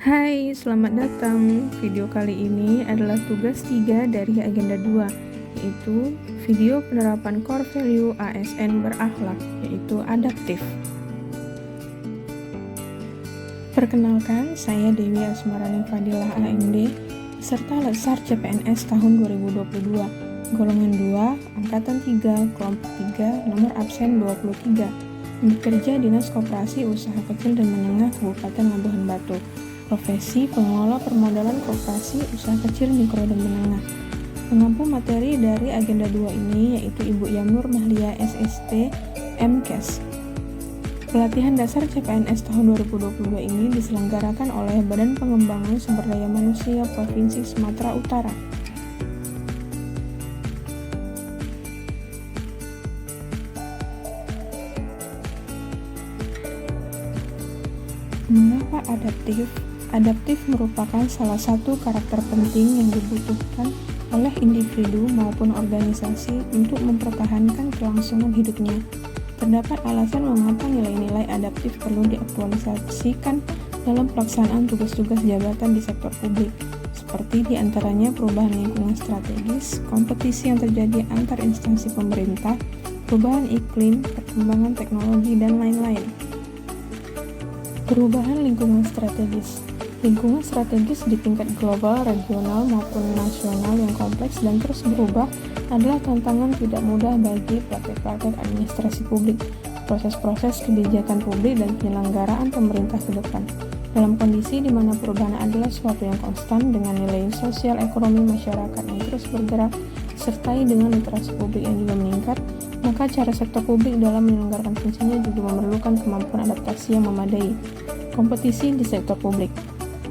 Hai, selamat datang. Video kali ini adalah tugas 3 dari agenda 2, yaitu video penerapan core value ASN berakhlak, yaitu adaptif. Perkenalkan, saya Dewi Asmarani Fadilah AMD, peserta Lesar CPNS tahun 2022, golongan 2, angkatan 3, kelompok 3, nomor absen 23, unit kerja Dinas Koperasi Usaha Kecil dan Menengah Kabupaten Labuhan Batu. Profesi pengelola permodalan koperasi usaha kecil, mikro, dan menengah. Pengampu materi dari agenda 2 ini yaitu Ibu Yamnur Mahlia SST MKes. Pelatihan dasar CPNS tahun 2022 ini diselenggarakan oleh Badan Pengembangan Sumber Daya Manusia Provinsi Sumatera Utara. Mengapa adaptif? Adaptif merupakan salah satu karakter penting yang dibutuhkan oleh individu maupun organisasi untuk mempertahankan kelangsungan hidupnya. Terdapat alasan mengapa nilai-nilai adaptif perlu diaktualisasikan dalam pelaksanaan tugas-tugas jabatan di sektor publik, seperti diantaranya perubahan lingkungan strategis, kompetisi yang terjadi antar instansi pemerintah, perubahan iklim, perkembangan teknologi, dan lain-lain. Perubahan lingkungan strategis. Lingkungan strategis di tingkat global, regional, maupun nasional yang kompleks dan terus berubah adalah tantangan tidak mudah bagi praktek-praktek administrasi publik, proses-proses kebijakan publik, dan penyelenggaraan pemerintah ke depan. Dalam kondisi di mana perubahan adalah suatu yang konstan dengan nilai sosial ekonomi masyarakat yang terus bergerak, disertai dengan literasi publik yang juga meningkat, maka cara sektor publik dalam menyelenggarakan fungsinya juga memerlukan kemampuan adaptasi yang memadai. Kompetisi di sektor publik.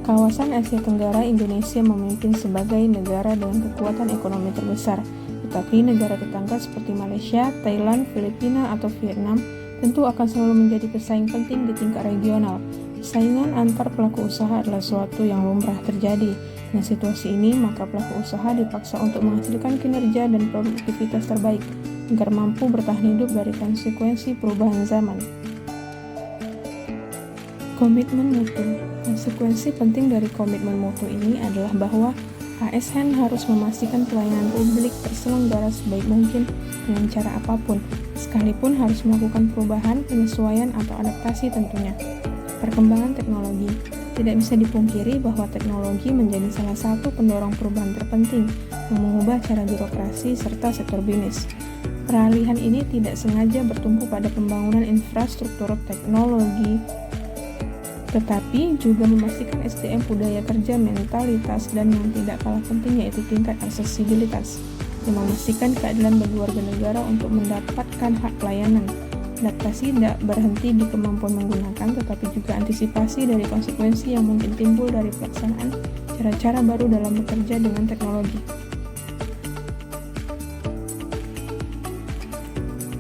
Kawasan Asia Tenggara, Indonesia memimpin sebagai negara dengan kekuatan ekonomi terbesar, tetapi negara tetangga seperti Malaysia, Thailand, Filipina, atau Vietnam tentu akan selalu menjadi pesaing penting di tingkat regional. Persaingan antar pelaku usaha adalah suatu yang lumrah terjadi. Dengan situasi ini, maka pelaku usaha dipaksa untuk menghasilkan kinerja dan produktivitas terbaik agar mampu bertahan hidup dari konsekuensi perubahan zaman. Komitmen mutu. Konsekuensi penting dari komitmen mutu ini adalah bahwa ASN harus memastikan pelayanan publik terselenggara sebaik mungkin dengan cara apapun, sekalipun harus melakukan perubahan, penyesuaian, atau adaptasi tentunya. Perkembangan teknologi. Tidak bisa dipungkiri bahwa teknologi menjadi salah satu pendorong perubahan terpenting yang mengubah cara birokrasi serta sektor bisnis. Peralihan ini tidak sengaja bertumpu pada pembangunan infrastruktur teknologi, tetapi juga memastikan SDM budaya kerja, mentalitas, dan yang tidak kalah penting yaitu tingkat aksesibilitas, yang memastikan keadilan bagi warga negara untuk mendapatkan hak pelayanan. Adaptasi tidak berhenti di kemampuan menggunakan, tetapi juga antisipasi dari konsekuensi yang mungkin timbul dari pelaksanaan cara-cara baru dalam bekerja dengan teknologi.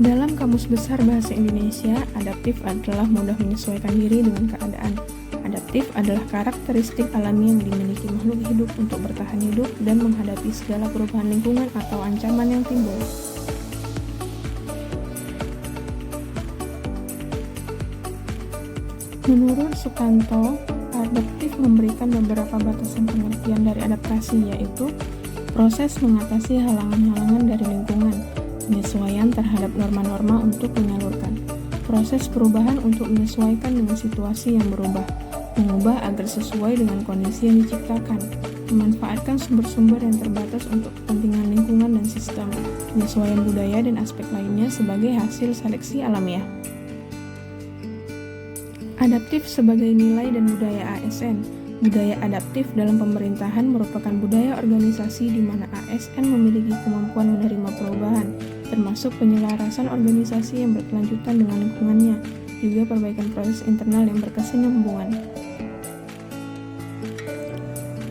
Dalam Kamus Besar Bahasa Indonesia, adaptif adalah mudah menyesuaikan diri dengan keadaan. Adaptif adalah karakteristik alami yang dimiliki makhluk hidup untuk bertahan hidup dan menghadapi segala perubahan lingkungan atau ancaman yang timbul. Menurut Sukanto, adaptif memberikan beberapa batasan pengertian dari adaptasi, yaitu proses mengatasi halangan-halangan dari lingkungan, penyesuaian terhadap norma-norma untuk menyalurkan, proses perubahan untuk menyesuaikan dengan situasi yang berubah, mengubah agar sesuai dengan kondisi yang diciptakan, memanfaatkan sumber-sumber yang terbatas untuk kepentingan lingkungan dan sistem, penyesuaian budaya dan aspek lainnya sebagai hasil seleksi alamiah. Adaptif sebagai nilai dan budaya ASN. Budaya adaptif dalam pemerintahan merupakan budaya organisasi di mana ASN memiliki kemampuan menerima perubahan, termasuk penyelarasan organisasi yang berkelanjutan dengan lingkungannya, juga perbaikan proses internal yang berkesinambungan.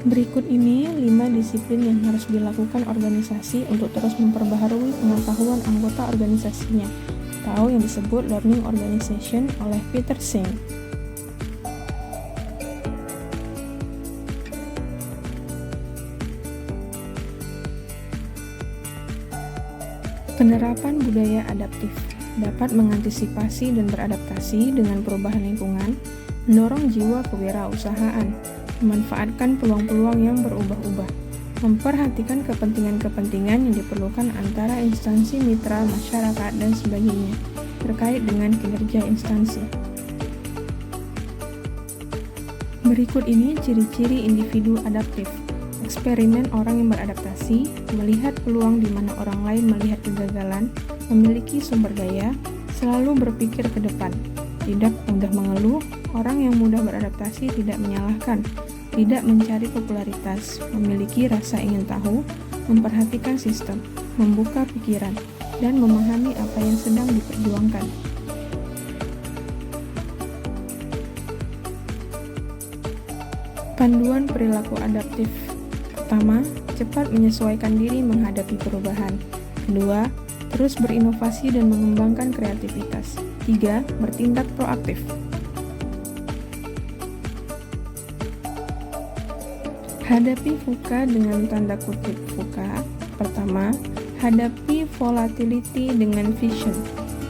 Berikut ini 5 disiplin yang harus dilakukan organisasi untuk terus memperbaharui pengetahuan anggota organisasinya, atau yang disebut learning organization oleh Peter Singh. Penerapan budaya adaptif dapat mengantisipasi dan beradaptasi dengan perubahan lingkungan, mendorong jiwa kewirausahaan, memanfaatkan peluang-peluang yang berubah-ubah, memperhatikan kepentingan-kepentingan yang diperlukan antara instansi mitra, masyarakat, dan sebagainya terkait dengan kinerja instansi. Berikut ini ciri-ciri individu adaptif. Eksperimen orang yang beradaptasi, melihat peluang di mana orang lain melihat kegagalan, memiliki sumber daya, selalu berpikir ke depan, tidak mudah mengeluh. Orang yang mudah beradaptasi tidak menyalahkan, tidak mencari popularitas, memiliki rasa ingin tahu, memperhatikan sistem, membuka pikiran, dan memahami apa yang sedang diperjuangkan. Panduan perilaku adaptif. Pertama, cepat menyesuaikan diri menghadapi perubahan. Kedua, terus berinovasi dan mengembangkan kreativitas. 3. Bertindak proaktif. Hadapi VUCA dengan tanda kutip VUCA. Pertama, hadapi volatility dengan vision.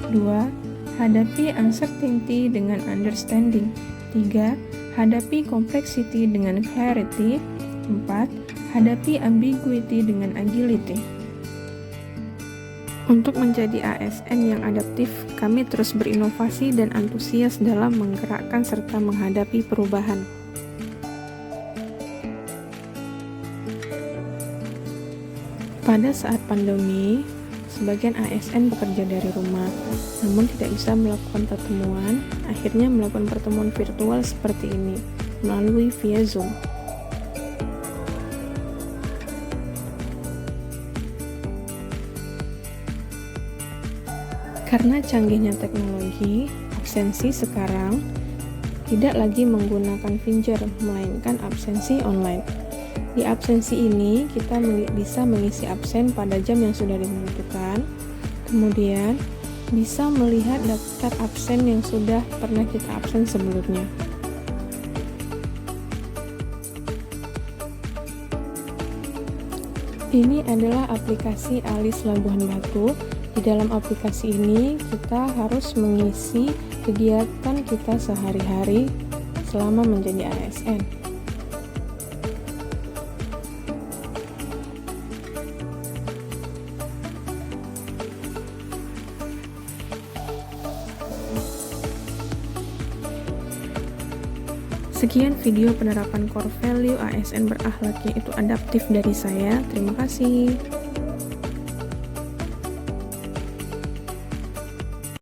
2. Hadapi uncertainty dengan understanding. 3. Hadapi complexity dengan clarity. 4. Hadapi ambiguity dengan agility. Untuk menjadi ASN yang adaptif, kami terus berinovasi dan antusias dalam menggerakkan serta menghadapi perubahan. Pada saat pandemi, sebagian ASN bekerja dari rumah, namun tidak bisa melakukan pertemuan, akhirnya melakukan pertemuan virtual seperti ini, melalui via Zoom. Karena canggihnya teknologi, absensi sekarang tidak lagi menggunakan finger, melainkan absensi online. Di absensi ini, kita bisa mengisi absen pada jam yang sudah ditentukan, kemudian bisa melihat daftar absen yang sudah pernah kita absen sebelumnya. Ini adalah aplikasi ALIS Labuhan Batu. Di dalam aplikasi ini, kita harus mengisi kegiatan kita sehari-hari selama menjadi ASN. Sekian video penerapan core value ASN berakhlak yaitu adaptif dari saya. Terima kasih.